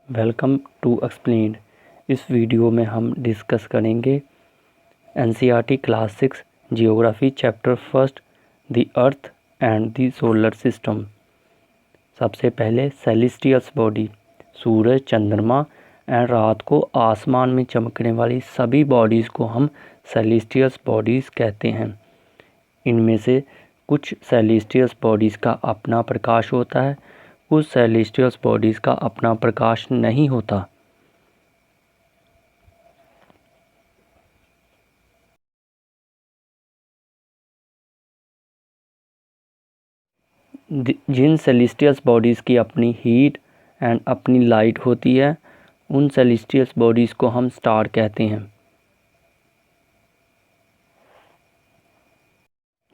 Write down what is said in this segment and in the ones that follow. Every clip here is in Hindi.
Welcome to explained. इस वीडियो में हम डिस्कस करेंगे NCERT class 6 geography chapter first the earth and the solar system. सबसे पहले सेलेस्टियल्स बॉडी, सूरज, चंद्रमा एंड रात को आसमान में चमकने वाली सभी बॉडीज़ को हम सेलेस्टियल्स बॉडीज़ कहते हैं। इनमें से कुछ सेलेस्टियल्स बॉडीज़ का अपना प्रकाश होता है, कुछ सेलेस्टियल्स बॉडीज़ का अपना प्रकाश नहीं होता। जिन सेलेस्टियल्स बॉडीज़ की अपनी हीट एंड अपनी लाइट होती है, उन सेलेस्टियल्स बॉडीज़ को हम स्टार कहते हैं।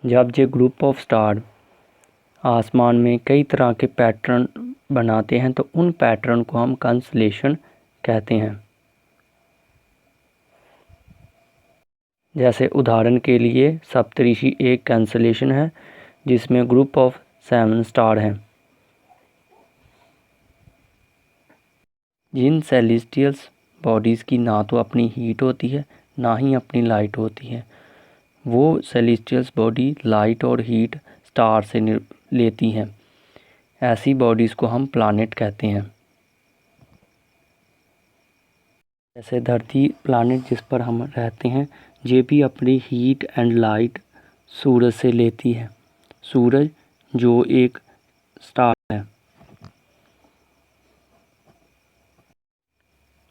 जब ये ग्रुप ऑफ स्टार आसमान में कई तरह के पैटर्न बनाते हैं तो उन पैटर्न को हम कंस्टेलेशन कहते हैं। जैसे उदाहरण के लिए सप्तऋषि एक कंस्टेलेशन है जिसमें ग्रुप ऑफ 7 स्टार हैं। जिन सेलेस्टियल्स बॉडीज़ की ना तो अपनी हीट होती है ना ही अपनी लाइट होती है, वो सेलेस्टियल्स बॉडी लाइट और हीट स्टार से लेती हैं। ऐसी बॉडीज़ को हम प्लैनेट कहते हैं। जैसे धरती प्लैनेट जिस पर हम रहते हैं, ये भी अपनी हीट एंड लाइट सूरज से लेती है। सूरज जो एक स्टार है।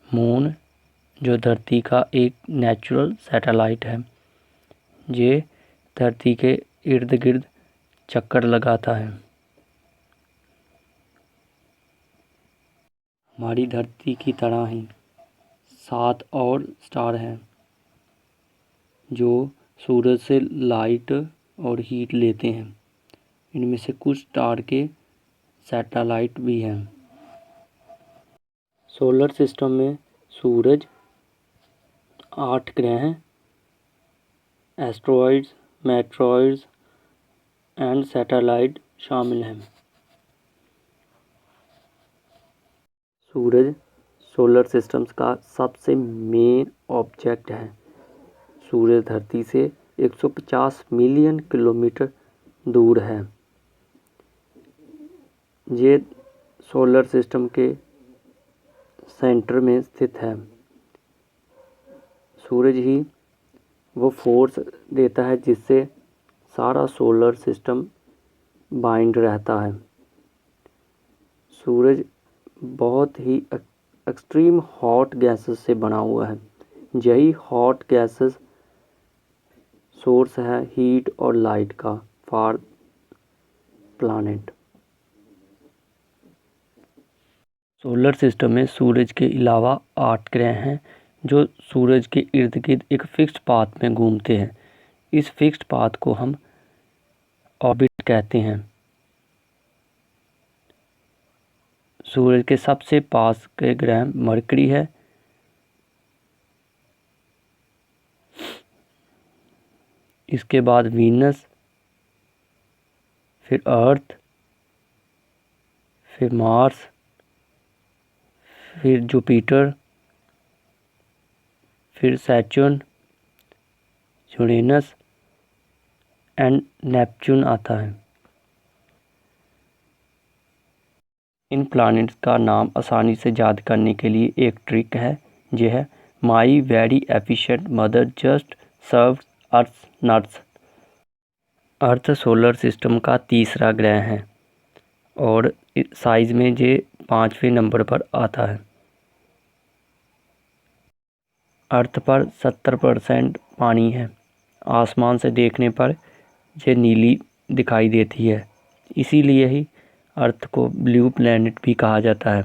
मून जो धरती का एक नेचुरल सैटेलाइट है, ये धरती के इर्द गिर्द चक्कर लगाता है। हमारी धरती की तरह ही 7 और स्टार हैं जो सूरज से लाइट और हीट लेते हैं। इनमें से कुछ स्टार के सैटेलाइट भी हैं। सोलर सिस्टम में सूरज, 8 ग्रह, एस्ट्रॉइड्स, मेट्रॉइड्स एंड सैटेलाइट शामिल हैं। सूरज सोलर सिस्टम्स का सबसे मेन ऑब्जेक्ट है। सूरज धरती से 150 मिलियन किलोमीटर दूर है। ये सोलर सिस्टम के सेंटर में स्थित है। सूरज ही वो फोर्स देता है जिससे सारा सोलर सिस्टम बाइंड रहता है। सूरज बहुत ही एक्सट्रीम हॉट गैसेस से बना हुआ है। यही हॉट गैसेस सोर्स है हीट और लाइट का फॉर प्लैनेट। सोलर सिस्टम में सूरज के अलावा 8 ग्रह हैं जो सूरज के इर्द गिर्द एक फिक्स्ड पाथ में घूमते हैं। इस फिक्स्ड पाथ को हम ऑर्बिट कहते हैं। सूरज के सबसे पास के ग्रह मरकरी है, इसके बाद वीनस, फिर अर्थ, फिर मार्स, फिर जुपिटर, फिर सैटर्न, यूरेनस एंड नेपच्यून आता है। इन प्लैनेट्स का नाम आसानी से याद करने के लिए एक ट्रिक है, यह है my very efficient mother just serve earth nuts. Earth solar system का तीसरा ग्रह है और साइज में ये 5वें नंबर पर आता है। अर्थ पर 70% पानी है। आसमान से देखने पर यह नीली दिखाई देती है, इसीलिए ही अर्थ को ब्लू प्लैनेट भी कहा जाता है।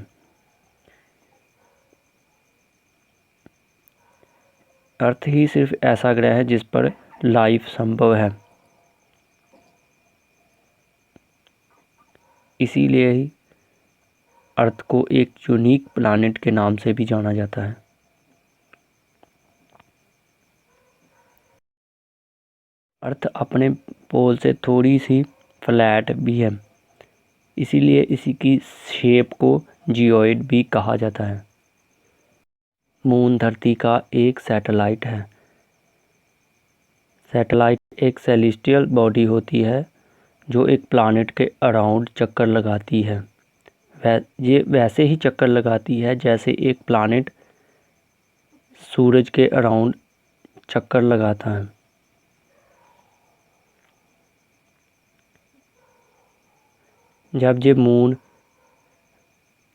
अर्थ ही सिर्फ ऐसा ग्रह है जिस पर लाइफ संभव है, इसीलिए ही अर्थ को एक यूनिक प्लैनेट के नाम से भी जाना जाता है। अर्थ अपने पोल से थोड़ी सी फ्लैट भी है, इसीलिए इसी की शेप को जियोइड भी कहा जाता है। मून धरती का एक सैटेलाइट है। सैटेलाइट एक सेलेस्टियल बॉडी होती है जो एक प्लैनेट के अराउंड चक्कर लगाती है। ये वैसे ही चक्कर लगाती है जैसे एक प्लैनेट सूरज के अराउंड चक्कर लगाता है। जब ये मून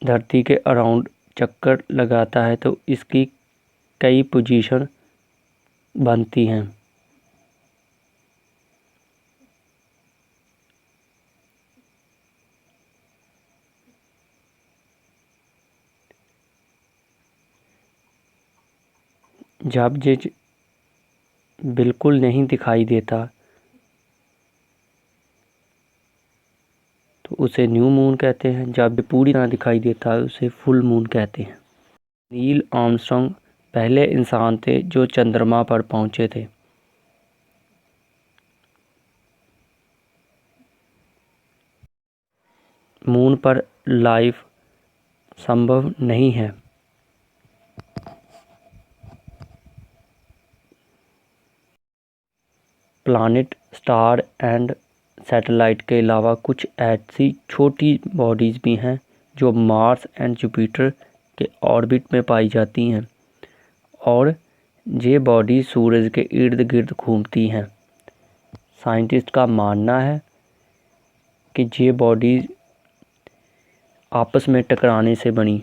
धरती के अराउंड चक्कर लगाता है तो इसकी कई पोजीशन बनती हैं। जब ये बिल्कुल नहीं दिखाई देता तो उसे न्यू मून कहते हैं। जब ये पूरी तरह दिखाई देता है उसे फुल मून कहते हैं। नील आर्मस्ट्रॉन्ग पहले इंसान थे जो चंद्रमा पर पहुंचे थे। मून पर लाइफ संभव नहीं है। प्लैनेट, स्टार एंड सैटेलाइट के अलावा कुछ ऐसी छोटी बॉडीज़ भी हैं जो मार्स एंड जुपिटर के ऑर्बिट में पाई जाती हैं और ये बॉडी सूरज के इर्द गिर्द घूमती हैं। साइंटिस्ट का मानना है कि ये बॉडी आपस में टकराने से बनी,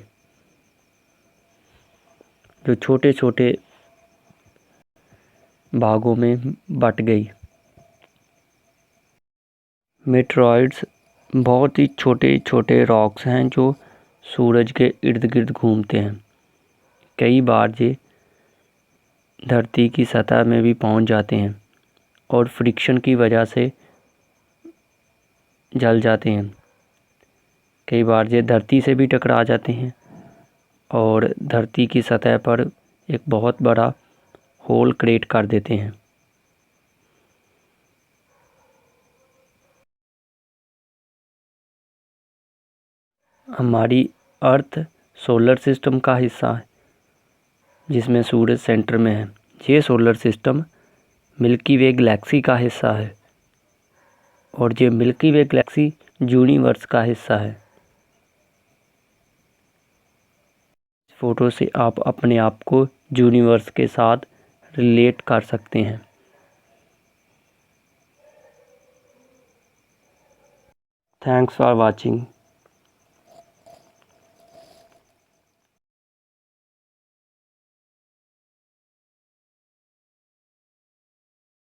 जो छोटे छोटे भागों में बट गई। मेटेरॉइड्स बहुत ही छोटे छोटे रॉक्स हैं जो सूरज के इर्द गिर्द घूमते हैं। कई बार ये धरती की सतह में भी पहुंच जाते हैं और फ्रिक्शन की वजह से जल जाते हैं। कई बार ये धरती से भी टकरा जाते हैं और धरती की सतह पर एक बहुत बड़ा होल क्रिएट कर देते हैं। हमारी अर्थ सोलर सिस्टम का हिस्सा है जिसमें सूरज सेंटर में है। ये सोलर सिस्टम मिल्की वे गैलेक्सी का हिस्सा है और ये मिल्की वे गैलेक्सी यूनिवर्स का हिस्सा है। इस फोटो से आप अपने आप को यूनिवर्स के साथ रिलेट कर सकते हैं। Thanks for watching.